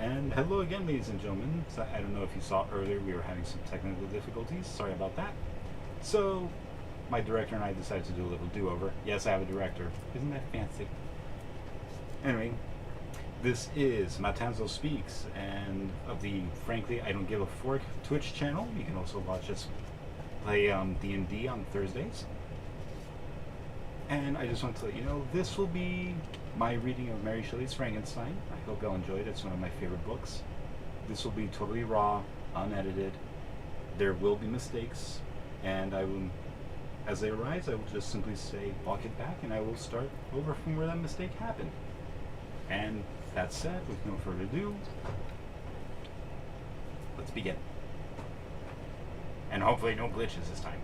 And hello again, ladies and gentlemen. So I don't know if you saw earlier, we were having some technical difficulties. Sorry about that. So, my director and I decided to do a little do-over. Yes, I have a director. Isn't that fancy? Anyway, this is Matanzo Speaks, and of the Frankly I Don't Give a Fork Twitch channel. You can also watch us play D&D on Thursdays. And I just want to let you know, this will be my reading of Mary Shelley's Frankenstein. I hope y'all enjoyed it. It's one of my favorite books. This will be totally raw, unedited. There will be mistakes, and I will, as they arise, I will just simply say, walk it back, and I will start over from where that mistake happened. And that said, with no further ado, let's begin. And hopefully no glitches this time.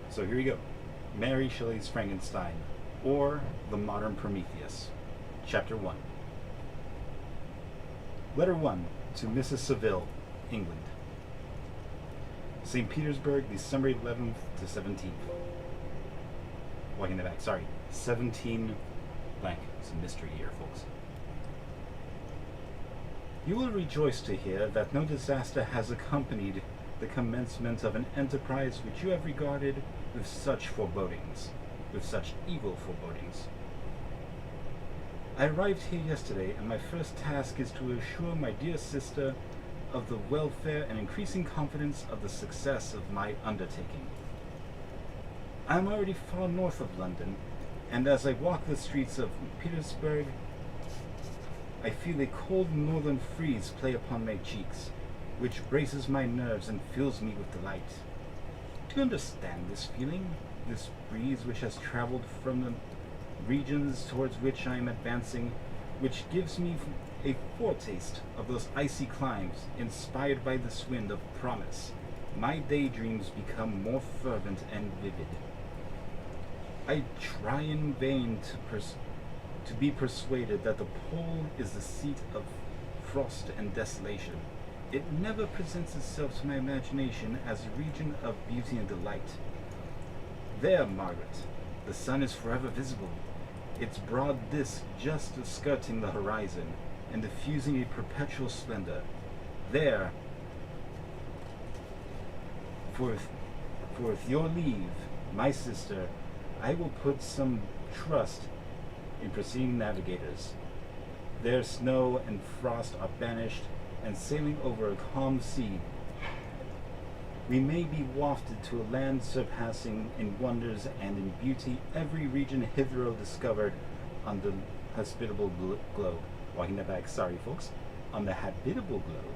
So here we go. Mary Shelley's Frankenstein, or The Modern Prometheus. Chapter 1. Letter 1 to Mrs. Saville, England. St. Petersburg, December 11th to 17th. Walking the back, sorry. 17 blank. It's a mystery here, folks. You will rejoice to hear that no disaster has accompanied the commencement of an enterprise which you have regarded with such forebodings, with such evil forebodings. I arrived here yesterday, and my first task is to assure my dear sister of the welfare and increasing confidence of the success of my undertaking. I am already far north of London, and as I walk the streets of Petersburg, I feel a cold northern breeze play upon my cheeks, which braces my nerves and fills me with delight. Do you understand this feeling? This breeze which has traveled from the regions towards which I am advancing, which gives me a foretaste of those icy climes, inspired by this wind of promise. My daydreams become more fervent and vivid. I try in vain to be persuaded that the pole is the seat of frost and desolation. It never presents itself to my imagination as a region of beauty and delight. There, Margaret, the sun is forever visible, its broad disk just skirting the horizon and diffusing a perpetual splendor. There, with your leave, my sister, I will put some trust in preceding navigators. There snow and frost are banished, and sailing over a calm sea, we may be wafted to a land surpassing in wonders and in beauty every region hitherto discovered on the hospitable globe. Walking that back, sorry folks, on the habitable globe.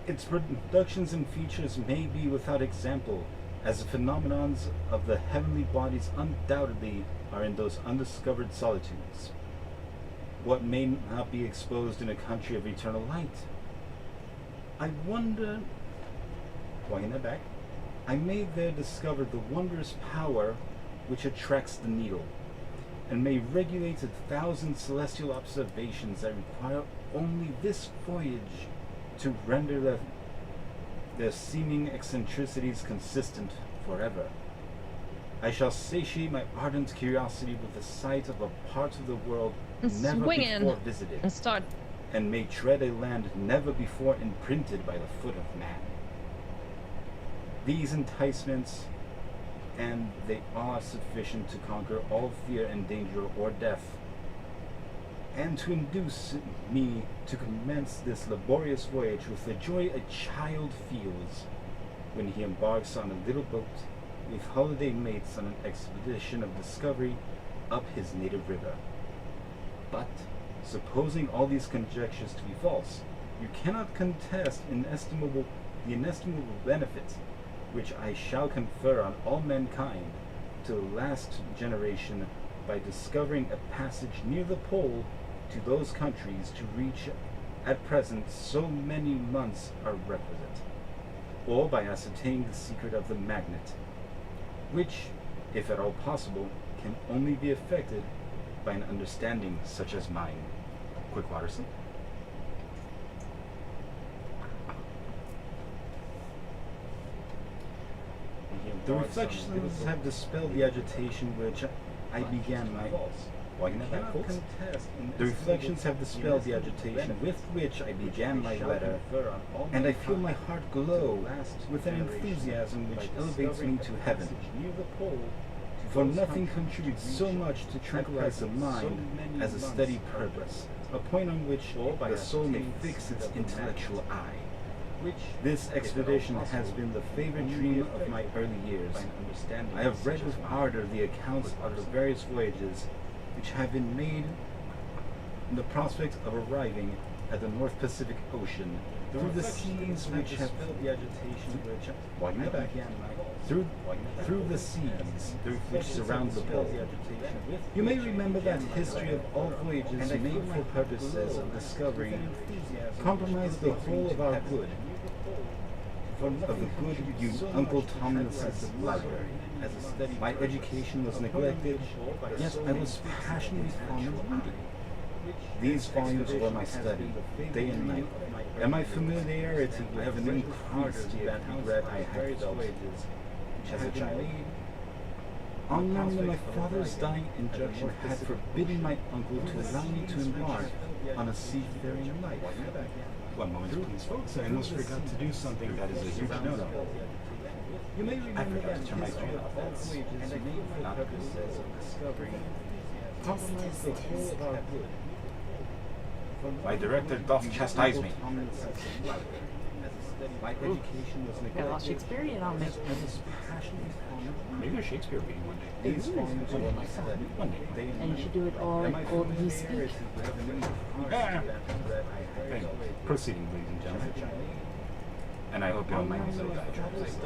Its productions and features may be without example, as the phenomenons of the heavenly bodies undoubtedly are in those undiscovered solitudes. What may not be exposed in a country of eternal light? I wonder, walking that back, I may there discover the wondrous power which attracts the needle, and may regulate 1,000 celestial observations that require only this voyage to render their seeming eccentricities consistent forever. I shall satiate my ardent curiosity with the sight of a part of the world never before visited, and may tread a land never before imprinted by the foot of man. These enticements, and they are sufficient to conquer all fear and danger or death, and to induce me to commence this laborious voyage with the joy a child feels when he embarks on a little boat with holiday mates on an expedition of discovery up his native river. But, supposing all these conjectures to be false, you cannot contest the inestimable benefit which I shall confer on all mankind to the last generation by discovering a passage near the pole to those countries to reach at present so many months are requisite, or by ascertaining the secret of the magnet, which, if at all possible, can only be effected by an understanding such as mine. Quick water sip. The reflections have dispelled the agitation which I began my... The reflections have dispelled the agitation with which I began my letter, and I feel my heart glow with an enthusiasm which elevates me to heaven. For nothing contributes so much to tranquilize the mind as a steady purpose, a point on which the soul may fix its intellectual eye. This expedition has been the favorite dream of my early years. I have read with ardor the accounts of the various voyages which have been made in the prospect of arriving at the North Pacific Ocean, through the seas which have felt the agitation through the seas which surround the pole. You may remember that history of all voyages made for purposes of discovery compromised the whole of our good, of the good Uncle Tomlinson's library. My education was neglected, yet I was passionately fond of reading. These volumes were my study, day and night, and my familiarity with them increased that regret I had felt as a child. On learning that my father's dying injunction had forbidden my uncle to allow me to embark on a seafaring life. One moment, please, folks. I almost forgot to do something that is a huge no-no. You may remember that to turn my screen off. That's not a process of discovery. Compromise the whole of our good. My director doth chastise me. My education was Got a lot of Shakespearean on me. Maybe a Shakespeare reading one day. These volumes were my study one day. And you should do it all old you speak. Proceeding, ladies and gentlemen. And I hope you don't mind me so diatribes.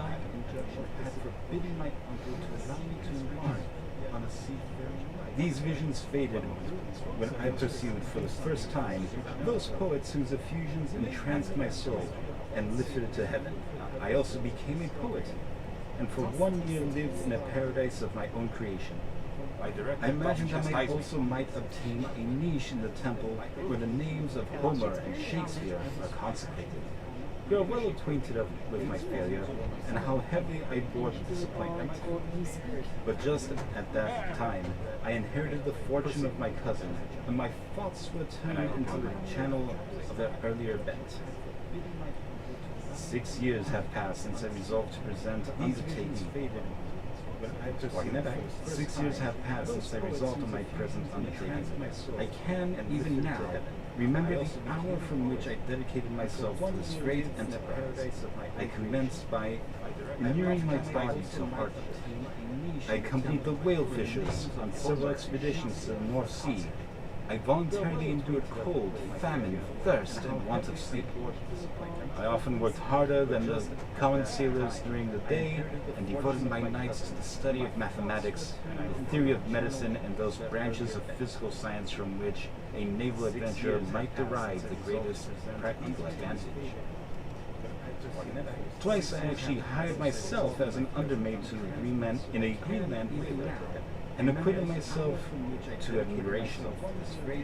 These visions faded when I pursued for the first time those poets whose effusions entranced my soul and lifted it to heaven. I also became a poet, and for 1 year lived in a paradise of my own creation. I imagined that I also might obtain a niche in the temple where the names of Homer and Shakespeare are consecrated. You are well acquainted with my failure and how heavily I bore the disappointment. But just at that time, I inherited the fortune of my cousin, and my thoughts were turned into the channel of their earlier bent. 6 years have passed since I resolved to present undertaking. 6 years have passed since I resolved on my present undertaking. I can, even now, remember the hour from which I dedicated myself to this great enterprise. I commenced by inuring my body to hard labor. I accompanied the whale fishers on several expeditions to the North Sea. I voluntarily endured cold, famine, thirst, and want of sleep. I often worked harder than the common sailors during the day, and devoted my nights to the study of mathematics, the theory of medicine, and those branches of physical science from which a naval adventurer might derive the greatest practical advantage. Twice I actually hired myself as an undermaid to in a Greenland whaler, and acquitted myself to admiration.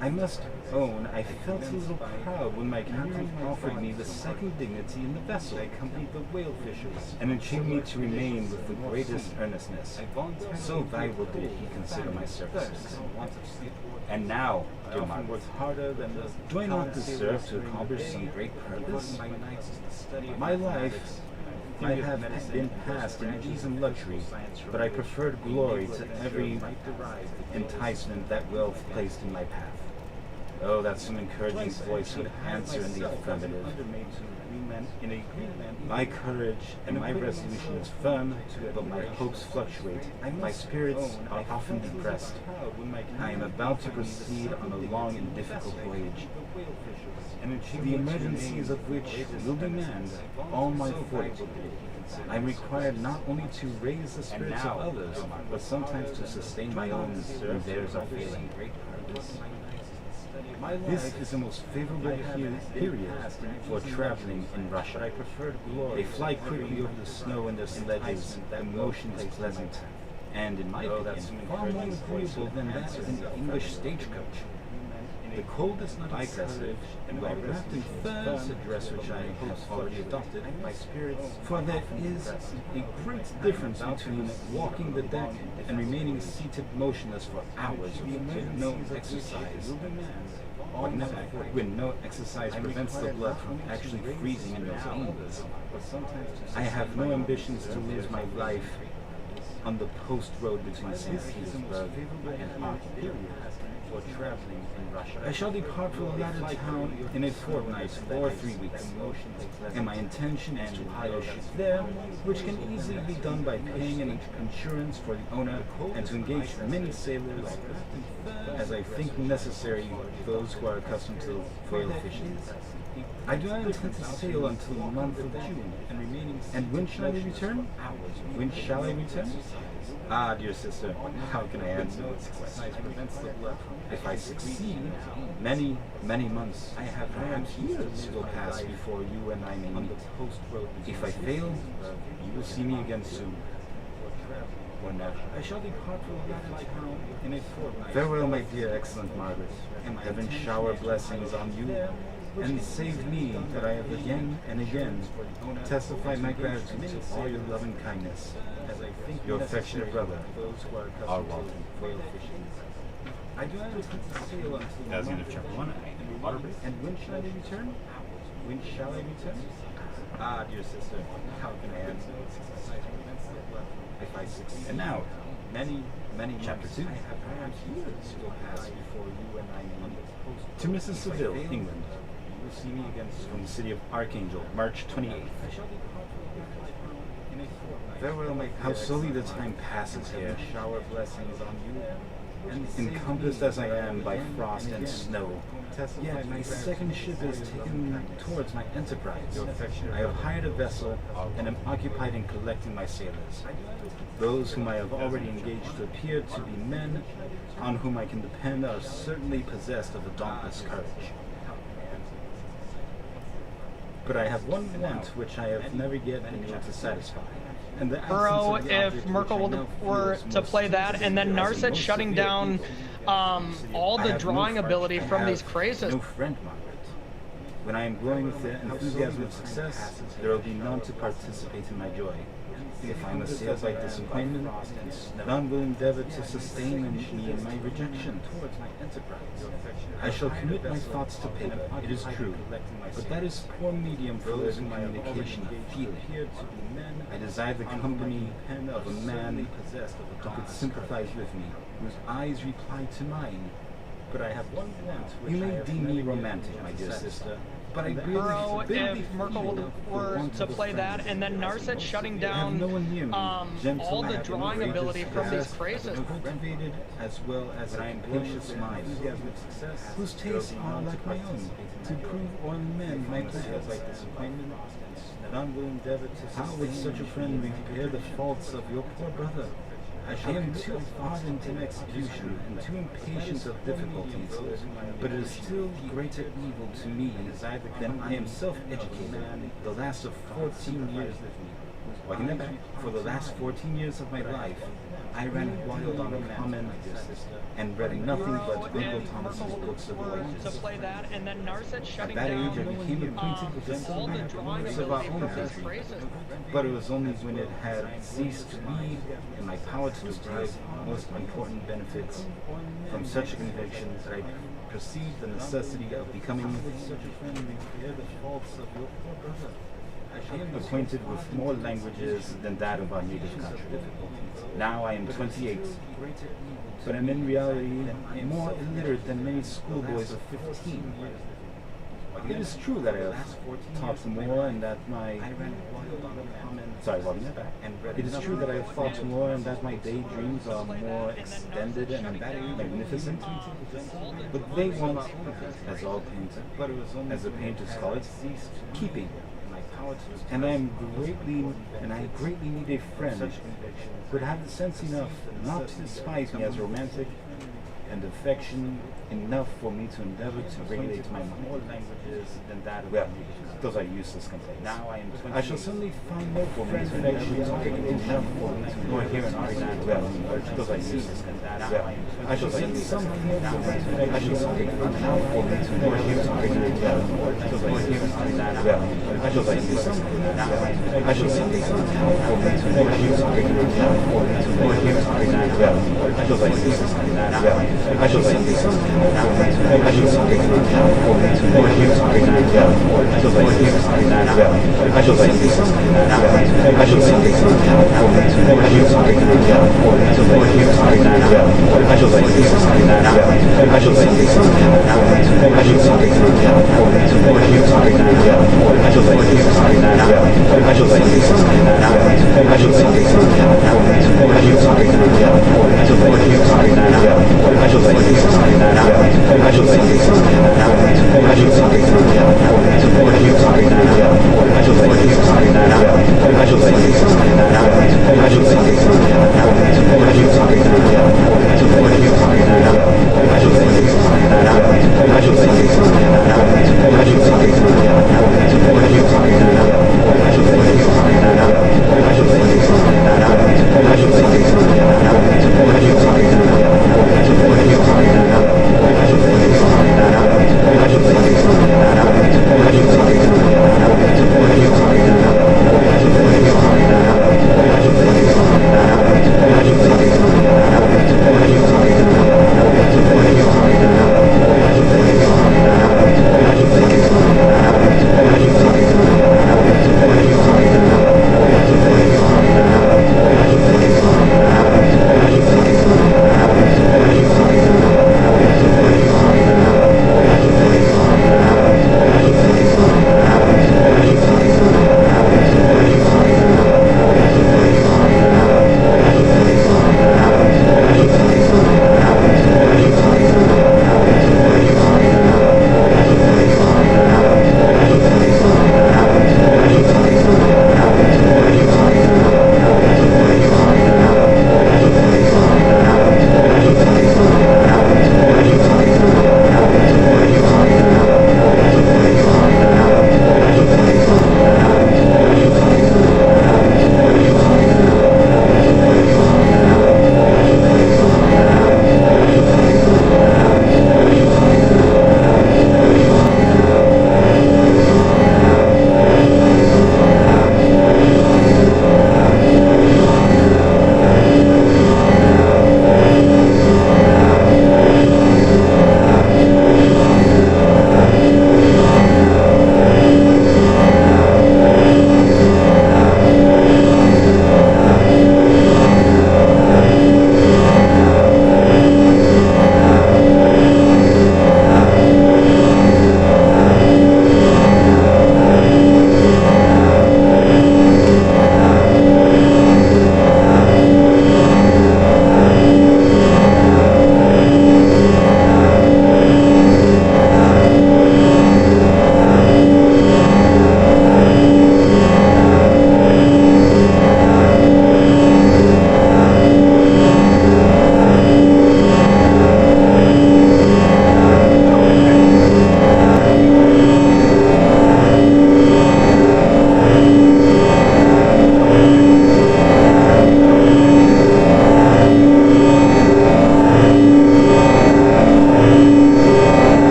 I must own I felt a little proud when my captain offered me the second dignity in the vessel. I accompanied the whale fishers and entreated me to remain with the greatest earnestness. So valuable did he consider my services. And now, I often worked harder than the... Do I not deserve to accomplish some great purpose? My life I have been passed in ease and luxury, but I preferred glory to every enticement that wealth placed in my path. Oh, that some encouraging voice would answer in the affirmative. My courage and my resolution is firm, but my hopes fluctuate. My spirits are often depressed. I am about to proceed on a long and difficult voyage, the emergencies of which will demand all my fortitude. I am required not only to raise the spirits of others, but sometimes to sustain my own when theirs are failing. This is the most favorable period for traveling in Russia. They fly quickly over the snow in their sledges, the motion is pleasant, and in my opinion, far more agreeable than that of an English stagecoach. The coldest bicussive and well wrapped in furs, a dress which I have already adopted, my spirits, for there is a great difference between walking the deck and remaining seated motionless for hours with no exercise. When no exercise prevents the blood from actually freezing in your veins. I have no ambitions to lose my life on the post road between St. Petersburg and Arkansas. For traveling in Russia. I shall depart for the latter town in a fortnight or 3 weeks, and my intention is to hire a ship there, which can easily be done by paying an insurance for the owner and to engage many sailors, as I think necessary, those who are accustomed to whale fishing. I do not intend to sail until the month of June, and when shall I return? When shall I return? Ah, dear sister, how can I answer this question? If I succeed, many, many months, I have perhaps years will pass before you and I meet. If I fail, you will see me again soon. Or never. I shall depart for the latter town in a fortnight. Farewell, my dear, excellent Margaret. Heaven shower blessings on you, and save me that I have again and again testified my gratitude to all your love and kindness. Your affectionate brother, R. Walton. I do not intend to sail until That's the end of chapter 1. And when shall I return? When shall I return? Ah, dear sister, how can I answer this question? If I succeed. And now, many, many Chapter 2. I have perhaps years will pass before you and I meet. To Mrs. Seville, England. You will see me again from the city of Archangel, March 28th. Farewell, my how slowly the time passes here. Shower blessings on you. Encompassed as I am by frost and snow. Yet my second ship is taken towards my enterprise. I have hired a vessel and am occupied in collecting my sailors. Those whom I have already engaged to appear to be men on whom I can depend are certainly possessed of a dauntless courage. But I have one want which I have never yet been able to satisfy. And the Bro, absence of the if object Merkel which I now were feel is to most play that, and then as a Narset most shutting severe down evil. all I the have no drawing friend. ability I from have these crazes. no friend, Margaret. When I am glowing with the enthusiasm of success, there will be none to participate in my joy. If I am assailed by disappointment, none will endeavor to sustain me in my rejection. I shall commit my thoughts to paper, it is true, but that is poor medium for the communication of feeling. I desire the company of a man who could sympathize with me, whose eyes reply to mine. But I have one want. You may deem me romantic, my dear sister, but I really Bro, barely if Merkel feel were the want to of a play friend. that, and then Narset shutting I have down no one near me, gentle, all I the have no drawing courageous ability from these success, crazes. cultivated as well as a capacious mind, whose tastes are like my own, to prove on men my pleasures like disappointment. None will endeavor to how would such a friend repair the faults of your poor brother? I am too ardent in execution and too impatient of difficulties, but it is still greater evil to me than I am self-educated. The last of 14 years, for the last 14 years of my life, I ran wild on a common and read nothing but Uncle Thomas's books of To voyages. play that, and then Narset At shutting that age, I down became acquainted with the all the celebrated drawing wonders of our ability own from these country. crazes. But it was only when it had ceased to be in my power to derive most important benefits from such a conviction that I perceived the necessity of becoming acquainted with more languages than that of our native country. Now I am 28, but am in reality more illiterate than many schoolboys of 15. It is true that I have taught more and that my it is true that I have thought more and that my daydreams are more extended and magnificent. But they want, as all painters, as the painters call it, keeping. And I greatly need a friend who would have the sense enough not to despise me as romantic, and affection enough for me to endeavor to regulate my more languages than that of those are useless complaints. Now I am 20. I shall suddenly find no friends affection enough for me to nor hear an argument those are useless complaints. I shall suddenly some I shall suddenly find enough for me to nor hear an argument those are useless complaints. I shall suddenly some I shall suddenly some for me to nor hear an argument for me to nor hear an argument I shall suddenly I shall suddenly some I shall suddenly for me to nor hear an argument I shall suddenly I shall suddenly some I shall suddenly some for me to nor hear an argument for me to nor hear an argument I shall suddenly I shall suddenly some I shall suddenly for me to nor hear an argument I shall suddenly I shall suddenly some I shall suddenly for me to nor hear an argument I shall suddenly I shall suddenly I shall suddenly I shall suddenly for me to nor hear an argument I shall suddenly I shall suddenly I shall suddenly for me to nor hear an argument I shall suddenly I shall suddenly I shall suddenly for me to nor hear an argument for me to nor hear an argument I shall suddenly I shall suddenly I shall suddenly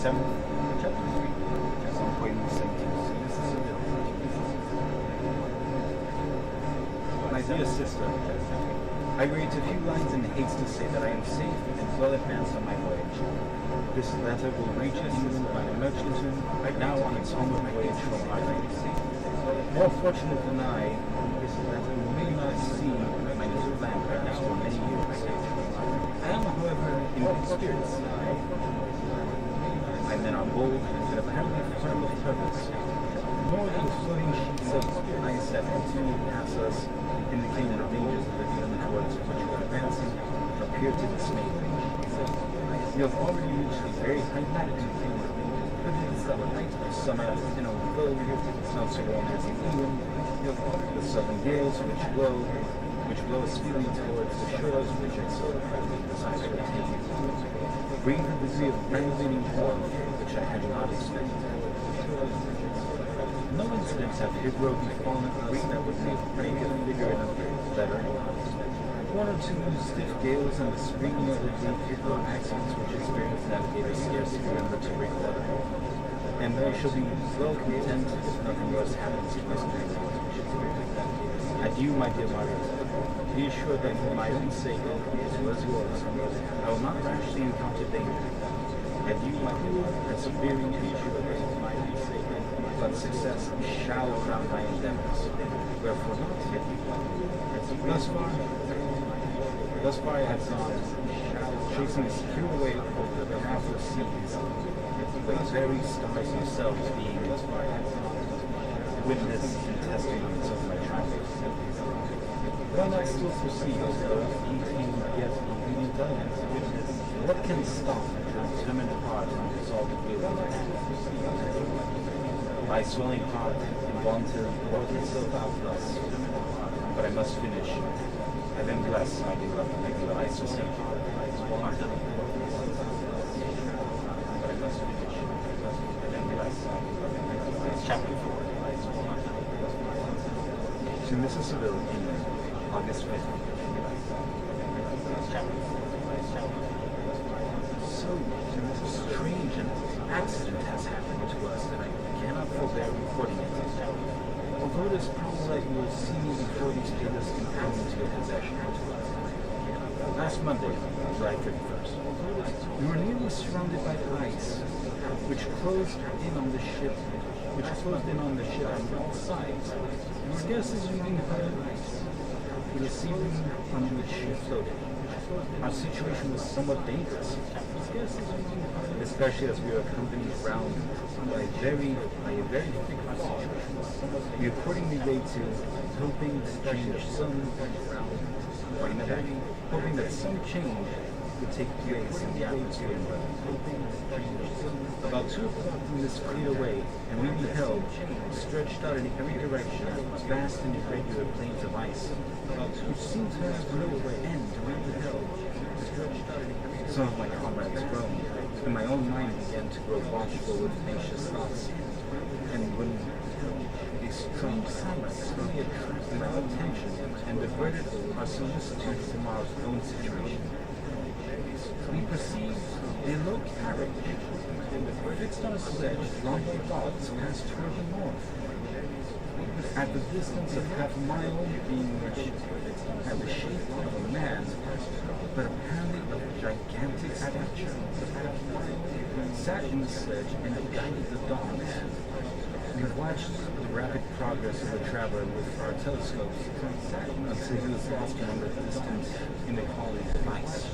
Chapter 3. Some point in 17. My dear sister, I write a few lines in haste to say that I am safe and well advanced on my voyage. This letter will reach England by a merchantman right now on its homeward voyage from Ireland. More fortunate than I, this letter may not see my little land perhaps for many years. I am, however, in good spirits. My men are bold and apparently firm of purpose. More than floating sheets of ice that continue to pass us, indicating the dangers of the journey towards which we are advancing, appear to dismay me. We have already reached a very high latitude. Summer, although it's not so warm as in England, the southern gales which blow us speedily towards the shores which I so desire to attain, bring a degree of renovating warmth which I had not expected. No incidents have hitherto befallen us that would make a figure in a letter. One or two stiff gales and the springing of the deep hitherto accidents which experienced navigators scarcely remember to record. And we shall be well content if nothing worse happens to us during the voyage. Adieu, my dear Margaret. Be assured that for my own sake, as well as yours, I will not rashly encounter danger. Adieu, my dear Margaret, persevering and be assured that for my own sake, but success shall crown my endeavors. Wherefore not adieu. Thus far I have gone, chasing a secure way over the pathless seas, but very stars themselves being witness and testimonies of my travels. Why not still proceed, though contain yet obedient elements? What can stop the determined heart and resolved will? My swelling heart involuntarily poured itself out thus, but I must finish. Heaven bless my beloved, my sister. Chapter 4. To Mrs. Seville, England, August 5th. Chapter 4. So, strange an accident has happened to us that I cannot forbear reporting it. Although it is probable that you will see me before these papers can come into your possession. Last Monday, July 31st, we were nearly surrounded by ice, which closed in on the ship on all sides. Scarcely leaving her ice, with the sea on which she floated. Our situation was somewhat dangerous, especially as we were accompanied round by a very thick fog. We accordingly laid to, hoping that some change would take place in the atmosphere. About 2 o'clock we mist cleared away, and we beheld, stretched out in every direction, vast and irregular plains of ice, which seemed to have no end. We beheld, stretched out in every direction. Some of my comrades groaned, and my own mind began to grow watchful with anxious thoughts. And when these strange silence suddenly attracted my attention and diverted our solicitude from our own situation, we perceived a low carriage fixed on a sledge drawn by dogs passed toward the north. At the distance of half a mile, being which had the shape of a man, but apparently of gigantic stature, sat in the sledge and guided the dogs. We watched the rapid progress of the traveler with our telescopes until he was lost beyond the distance in the column of ice.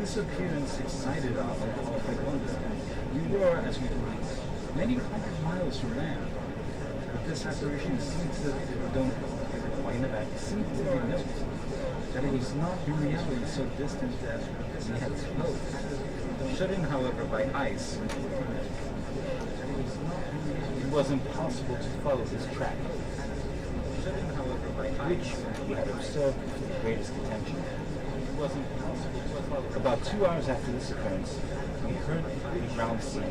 This appearance excited our unqualified wonder. We were, as we pleased, many hundred miles from land, but this apparition seemed to be noticed that it was not in reality so distant as we had supposed. Shut in, however, by ice, it was impossible to follow his track, which we had observed with the greatest attention. About 2 hours after this occurrence, we heard the ground seas,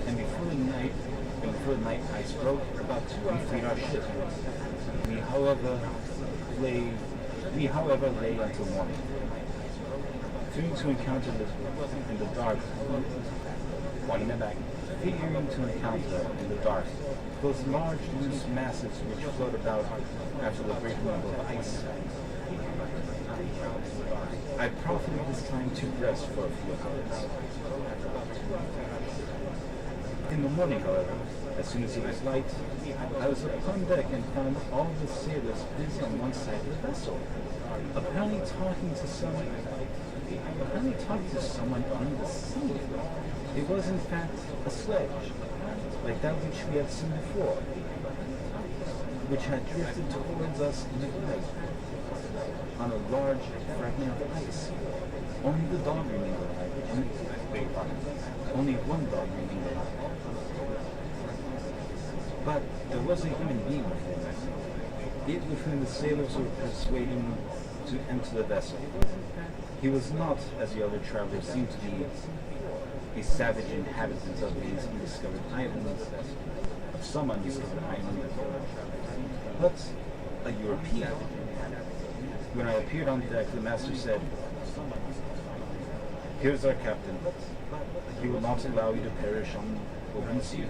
and before the night ice broke, we freed our ship. We, however, lay until morning. fearing to encounter in the dark, walking it back, fearing to encounter in the dark those large loose masses which float about after the breaking of ice. I profited this time to rest for a few hours. In the morning, however, as soon as it was light, I was upon deck and found all the sailors busy on one side of the vessel, apparently talking to someone on the sea. It was in fact a sledge, like that which we had seen before, which had drifted towards us in the night on a large fragment of ice. Only the dog remained alive. Only one dog remained alive. But there was a human being within it, with whom the sailors were persuading to enter the vessel. He was not, as the other travelers seemed to be, a savage inhabitant of these undiscovered islands, of some undiscovered island, but a European. When I appeared on deck, the master said, "Here's our captain. He will not allow you to perish on open sea."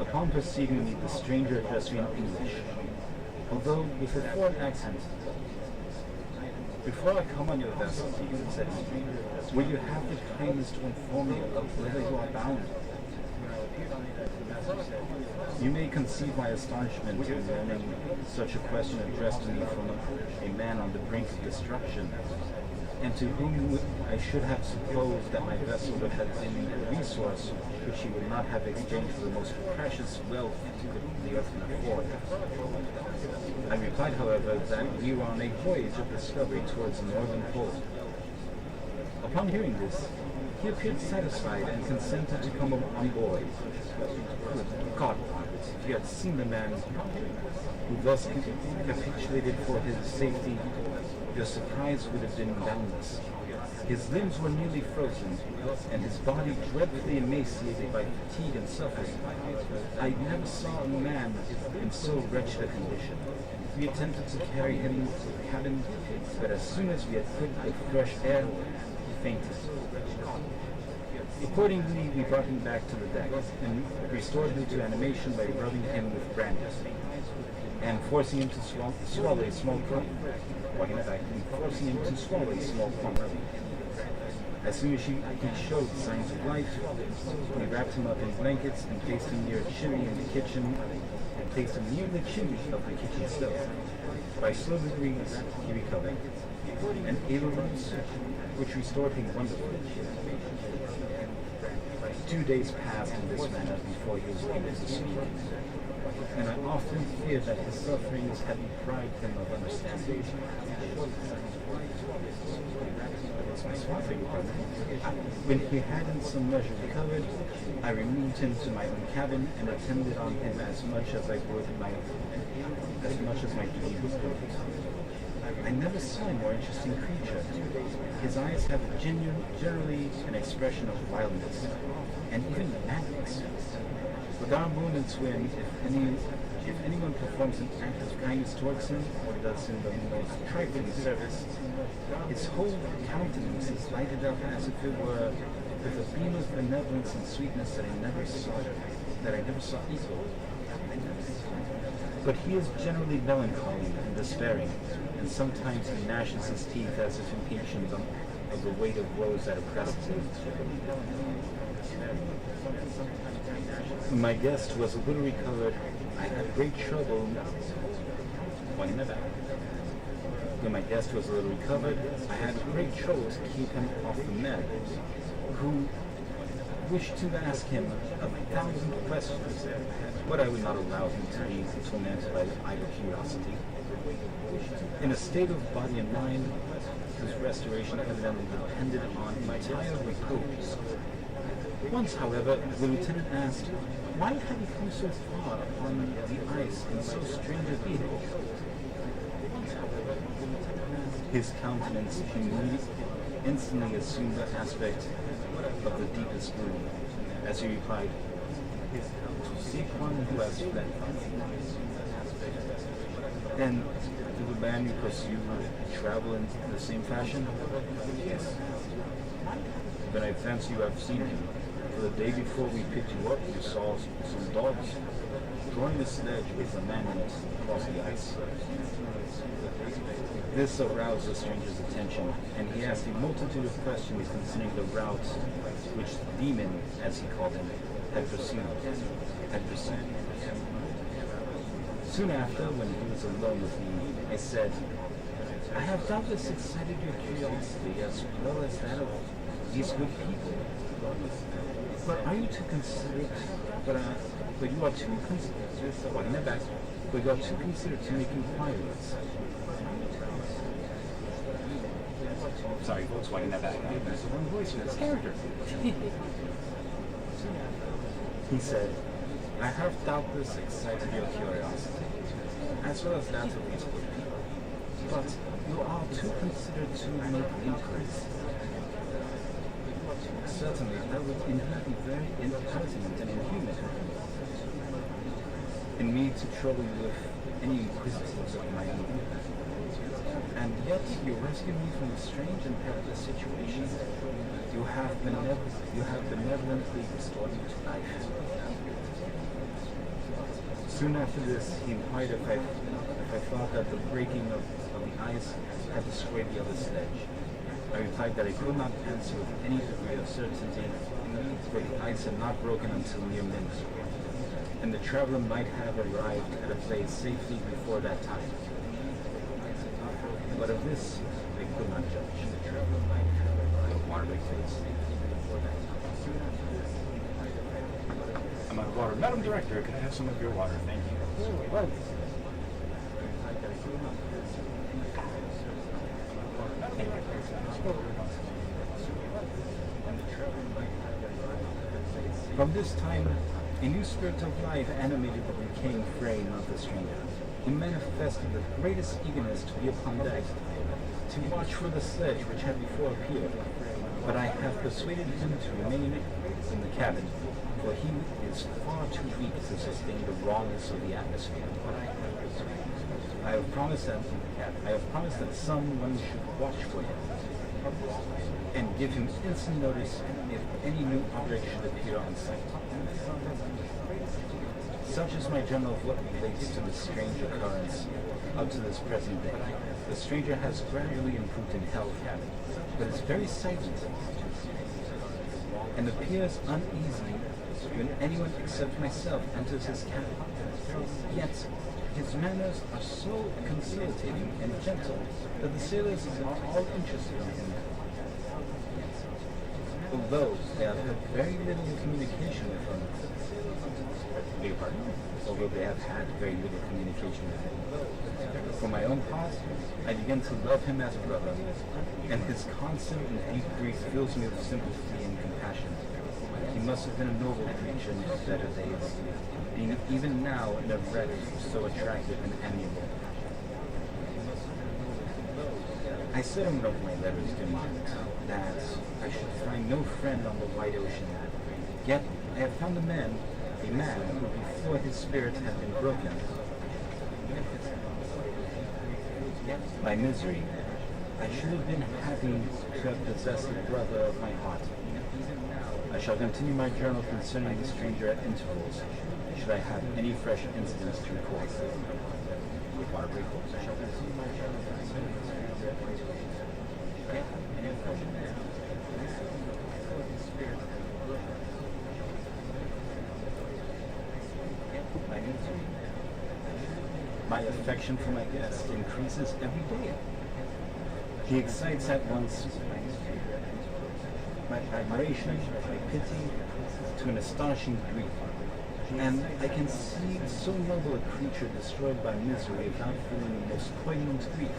Upon perceiving me, the stranger addressed me in English, although with a foreign accent. "Before I come on your vessel," he said, "will you have the kindness to inform me of whither you are bound?" You may conceive my astonishment in learning such a question addressed to me from a man on the brink of destruction, and to whom I should have supposed that my vessel would have been a resource which he would not have exchanged for the most precious wealth the earth can afford. I replied, however, that we were on a voyage of discovery towards the northern pole. Upon hearing this, he appeared satisfied and consented to come on board. Good God, if you had seen the man who thus capitulated for his safety, your surprise would have been boundless. His limbs were nearly frozen, and his body dreadfully emaciated by fatigue and suffering. I never saw a man in so wretched a condition. We attempted to carry him to the cabin, but as soon as we had put the fresh air, he fainted. Accordingly, we brought him back to the deck and restored him to animation by rubbing him with brandy and forcing him to swallow a small quantity. As soon as he showed signs of life, we wrapped him up in blankets and placed him near a chimney in the kitchen, and placed him near the chimney of the kitchen stove. By slow degrees, he recovered, and ate a little soup, which restored him wonderfully. 2 days passed in this manner before he was able to speak, and I often feared that his sufferings had deprived him of understanding. When he had in some measure recovered, I removed him to my own cabin and attended on him as much as my duty was good. I never saw a more interesting creature. His eyes have generally an expression of wildness and even madness. But there are moments when, if anyone performs an act of kindness towards him, or does him the most trifling service, his whole countenance is lighted up as if it were with a beam of benevolence and sweetness that I never saw equal. But he is generally melancholy and despairing, and sometimes he gnashes his teeth as if impatient of the weight of woes that oppresses him. When my guest was a little recovered, I had great trouble. When my guest was a little recovered, I had great trouble to keep him off the men, who wished to ask him 1,000 questions, but I would not allow him to be tormented by idle curiosity. In a state of body and mind, whose restoration evidently depended on entire repose. Once, however, the lieutenant asked, why had he come so far upon the ice in so strange a vehicle? His countenance instantly assumed the aspect of the deepest gloom, as he replied, "To seek one who has fled from me." And do the man you pursue travel in the same fashion? Yes. Then I fancy you have seen him. For the day before we picked you up, you saw some dogs drawing a sledge with a man in it across the ice. This aroused the stranger's attention, and he asked a multitude of questions concerning the route which the demon, as he called him, had pursued. Soon after, when he was alone with me, I said, I have doubtless excited your curiosity as well as that of these good people. But are you too considerate? But you are too considerate. But you are too considerate to make inquiries. Sorry, folks, winding that back. There's the wrong voice for this character. He said, I have doubtless excited your curiosity, as well as that of these good people. But you are too considerate to make inquiries. Certainly, that would indeed be very impertinent and inhuman in me to trouble you with any inquisitives of my own. And yet you rescued me from a strange and perilous situation. You have benevolently restored me to life. Soon after this, he inquired if I thought that the breaking of the ice had destroyed the other sledge. I replied that I could not answer with any degree of certainty, for the ice had not broken until near midnight, and the traveler might have arrived at a place safely before that time. But of this, I could not judge. The traveler might have arrived at a waterway place before that time. I'm out of water. Madam Director, can I have some of your water? Thank you. Well, from this time, a new spirit of life animated the decaying frame of the stranger. He manifested the greatest eagerness to be upon deck, to watch for the sledge which had before appeared. But I have persuaded him to remain in the cabin, for he is far too weak to sustain the rawness of the atmosphere. I have promised that someone should watch for him and give him instant notice if any new object should appear on sight. Such is my general of what relates to this strange occurrence up to this present day. The stranger has gradually improved in health, but is very silent and appears uneasy when anyone except myself enters his cabin. Yet his manners are so conciliating and gentle that the sailors are all interested in him. Although they have had very little communication with him. Although they have had very little communication with him. For my own part, I begin to love him as a brother, and his constant and deep grief fills me with sympathy and compassion. He must have been a noble creature in his better days, being even now in a wreck so attractive and amiable. I said in one of my letters to Mark that I should find no friend on the wide ocean. Yet I have found a man who before his spirit had been broken by misery, I should have been happy to have possessed the brother of my heart. I shall continue my journal concerning the stranger at intervals, should I have any fresh incidents to report. I shall continue my journal concerning the stranger at intervals, should I have any fresh incidents before his spirit had been broken. My affection for my guest increases every day. He excites at once my admiration, my pity, to an astonishing degree. And I can see so noble a creature destroyed by misery without feeling the most poignant grief.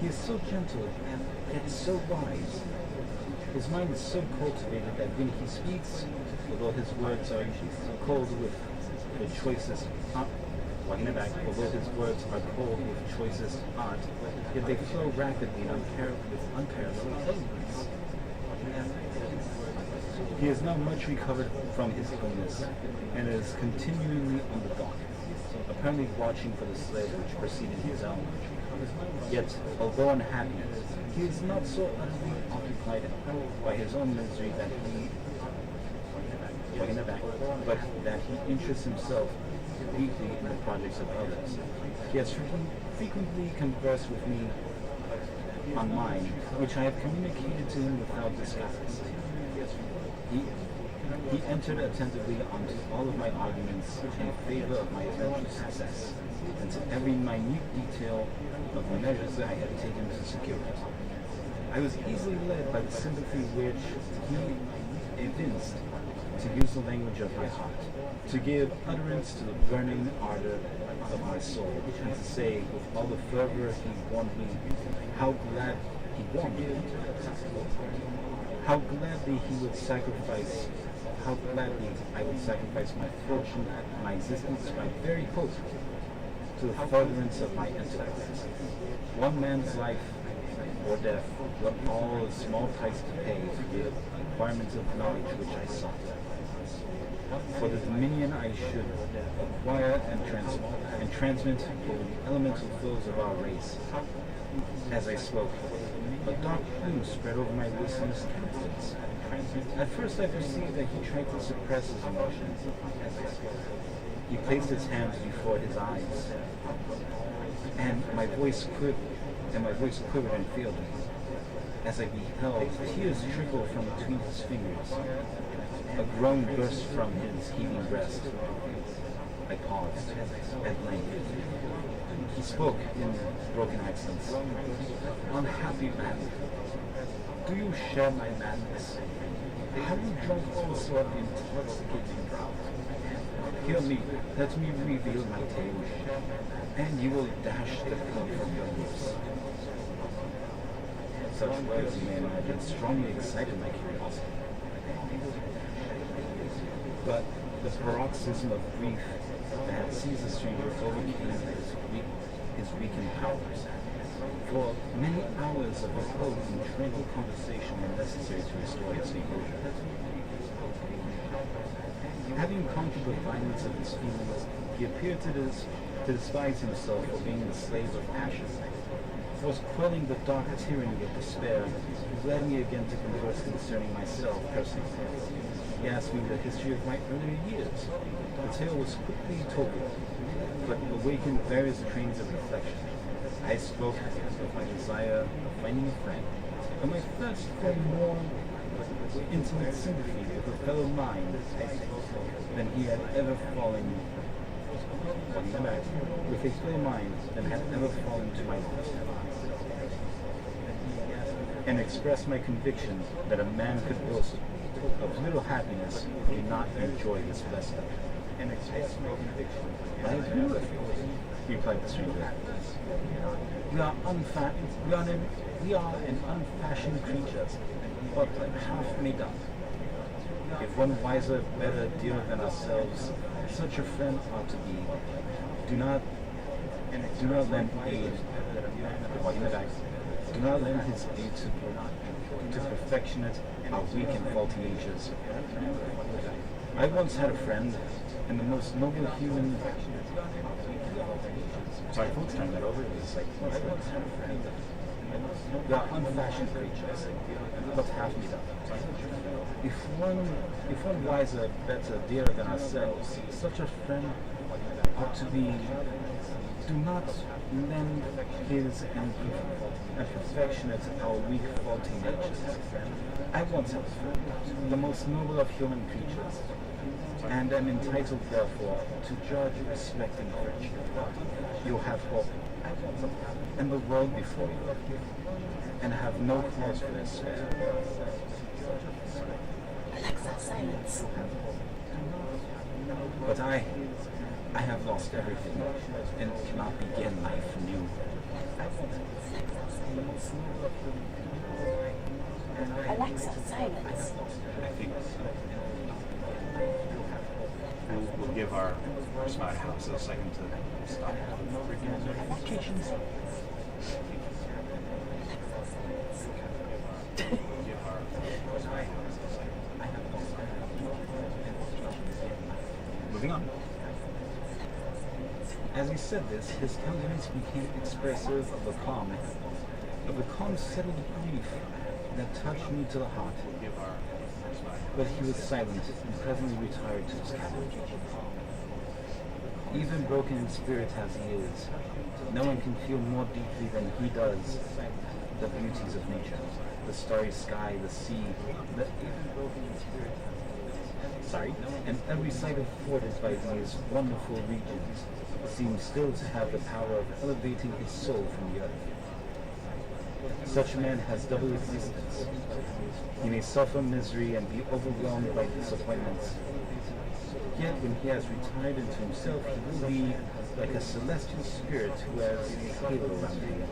He is so gentle, and yet so wise. His mind is so cultivated that when he speaks, although his words are cold with the choicest art, yet they flow rapidly and with unparalleled eloquence. He is now much recovered from his illness, and is continually on the dock, apparently watching for the slave which preceded his own. Yet, although unhappy, he is not so utterly occupied by his own misery that he, but that he interests himself deeply in the projects of others. He has frequently conversed with me on mine, which I have communicated to him without disguise. He entered attentively onto all of my arguments in favor of my eventual success, and to every minute detail of the measures that I had taken to secure it. I was easily led by the sympathy which he evinced to use the language of my heart, to give utterance to the burning ardor of my soul, and to say with all the fervor he warned me, how gladly I would sacrifice my fortune, my existence, my very hope, to the furtherance of my enterprise. One man's life or death were all a small price to pay for the acquirement of knowledge which I sought. For the dominion I should acquire and transmit over the elemental foes of our race. As I spoke, a dark hue spread over my listener's countenance. At first I perceived that he tried to suppress his emotions. He placed his hands before his eyes, and my voice quivered and failed me. As I beheld tears trickle from between his fingers, a groan burst from his heaving breast. I paused. At length, he spoke in broken accents. Unhappy man, do you share my madness? Have you drunk also of the intoxicating draught? Hear me, let me reveal my tale, and you will dash the cup from your lips. Such words, you may imagine, strongly excited my curiosity. But the paroxysm of grief that had seized the stranger overcame his weakened powers. For many hours of repose and tranquil conversation were necessary to restore his composure. Having conquered the violence of his feelings, he appeared to despise himself for being the slave of passion. Was quelling the dark tyranny of despair, he led me again to converse concerning myself personally. He asked me the history of my earlier years. The tale was quickly told, but awakened various trains of reflection. I spoke of my desire of finding a friend, and my thirst for more intimate sympathy with a fellow mind than he had ever fallen with a fellow mind than had ever fallen to my lot, and expressed my conviction that a man could boast of little happiness who did not enjoy this blessing. And expressed my conviction. I agree with you, replied the stranger. We are an unfashioned creatures, but half made up. If one wiser, better, dearer than ourselves, such a friend ought to be. Do not lend aid. Do not lend his aid to perfectionate our weak and faulty natures. I once had a friend, and the most noble human. Sorry, folks, turn that over. It's like once had a friend. We are unfashioned creatures, but half made up. If one wiser, better, dearer than ourselves, such a friend ought to be. Do not lend his and perfectionate our weak, faulty natures. I once had a friend, the most noble of human creatures, and am entitled, therefore, to judge respecting virtue. You have hope, and the world before you, and have no cause for despair. Alexa, silence. But I have lost everything, and cannot begin life anew. Alexa, silence. I think we'll give our smart house a second to stop. Kitchens. Moving on. said this, his countenance became expressive of a calm, settled grief that touched me to the heart. But he was silent and presently retired to his cabin. Even broken in spirit as he is, no one can feel more deeply than he does the beauties of nature, the starry sky, the sea, and every sight afforded by these wonderful regions seems still to have the power of elevating his soul from the earth. Such a man has double existence. He may suffer misery and be overwhelmed by disappointments. Yet when he has retired into himself, he will be like a celestial spirit who has a halo around him,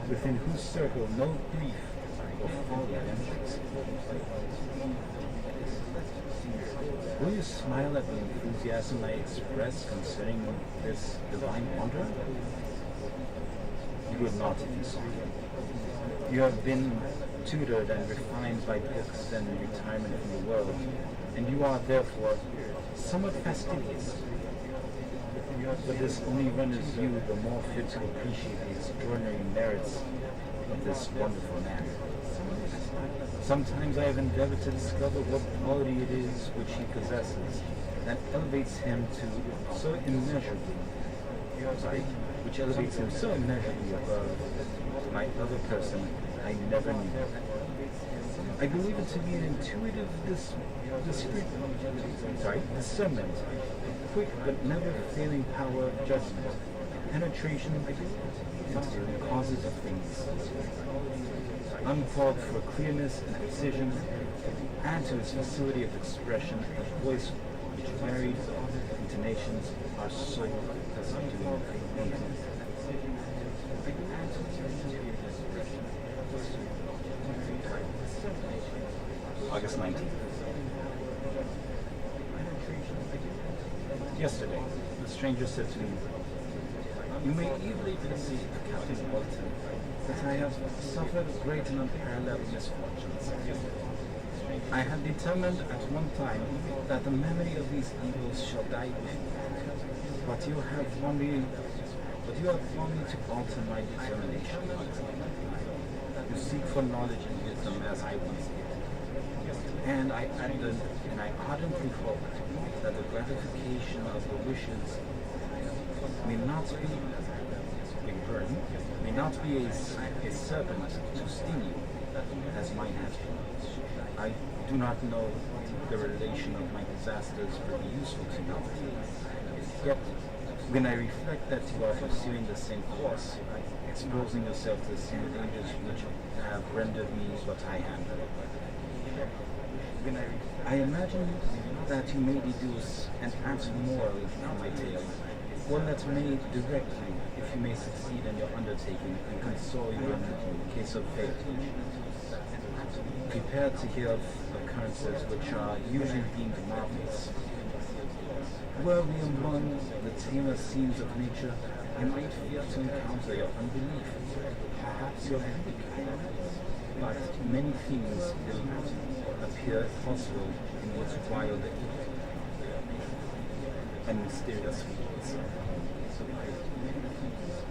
within whose circle no grief or folly enters. Will you smile at the enthusiasm I express concerning this divine wonder? You would not if you saw him. You have been tutored and refined by books and retirement from the world, and you are therefore somewhat fastidious. But this only renders you the more fit to appreciate the extraordinary merits of this wonderful man. Sometimes I have endeavored to discover what quality it is which he possesses that elevates him so immeasurably above my other person I never knew. I believe it to be an intuitive discernment, a quick but never failing power of judgment, penetration into the causes of things, uncalled for clearness and precision, add to his facility of expression a voice which varied intonations are so subduing. August 19th. Yesterday, the stranger said to me, "You may easily perceive, Captain Walton, that I have suffered great and unparalleled misfortunes. I had determined at one time that the memory of these evils shall die with me, but you have only to alter my determination. You seek for knowledge and wisdom as I once did. And I ardently hope that the gratification of your wishes may not be a serpent to sting you, as mine has been. I do not know the relation of my disasters will be useful to you. Yet, when I reflect that you are pursuing the same course, exposing yourself to the same dangers which have rendered me what I am, I imagine that you may deduce an answer morally from my tale, one that may direct you, if you may succeed in your undertaking, and console you in case of failure. Prepare to hear of occurrences which are usually deemed marvelous. Were we among the tamer scenes of nature, I might fear to encounter your unbelief, perhaps your panic. But many things will appear possible in this wild and mysterious fields,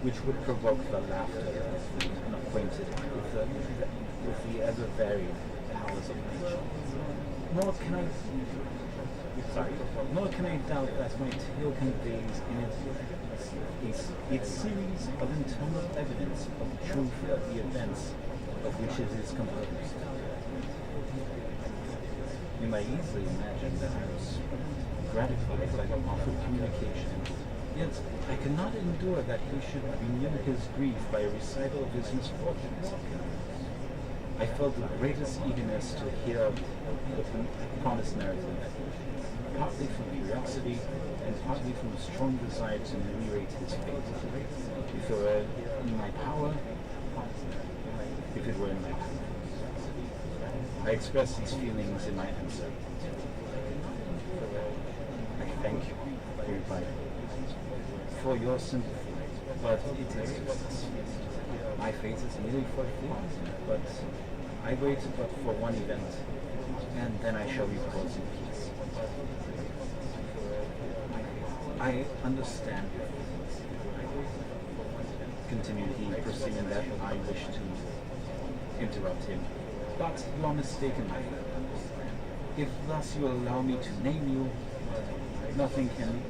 which would provoke the laughter of the unacquainted with the ever varied powers of nature. Nor can I doubt that my tale conveys in it a series of internal evidence of the truth of the events of which it is composed. You may easily imagine that I was gratified by the offered communication, yet I cannot endure that he should renew his grief by a recital of his misfortunes. I felt the greatest eagerness to hear the promised narrative, partly from curiosity and partly from a strong desire to narrate his fate. If it were in my power, I express these feelings in my answer. I thank you, he replied, for your sympathy, but it is useless. My fate is merely forthcoming, but I wait but for one event, and then I shall repose in peace. I understand continued he, perceiving that I wished to interrupt him. But you are mistaken, my friend. If thus you allow me to name you, nothing can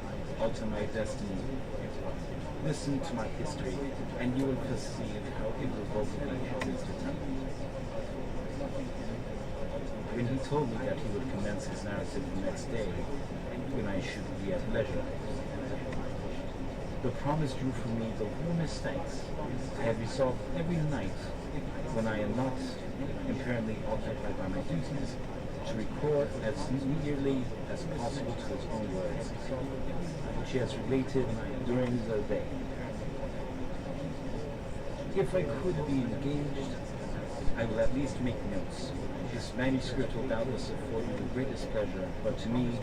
alter my destiny. Listen to my history, and you will perceive how irrevocably it is determined. When he told me that he would commence his narrative the next day, when I should be at leisure, the promise drew from me the warmest thanks. I have resolved every night, when I am not apparently occupied by my duties, to record as nearly as possible to his own words, which he has related during the day. If I could be engaged, I will at least make notes. This manuscript will doubtless afford you the greatest pleasure, but to me,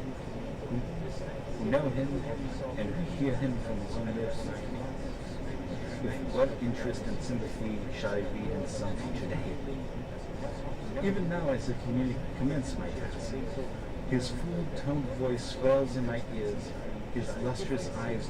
who know him and who hear him from his own lips, with what interest and sympathy shall I read in some future day? Even now, as if he commenced my task, his full-toned voice swells in my ears, his lustrous eyes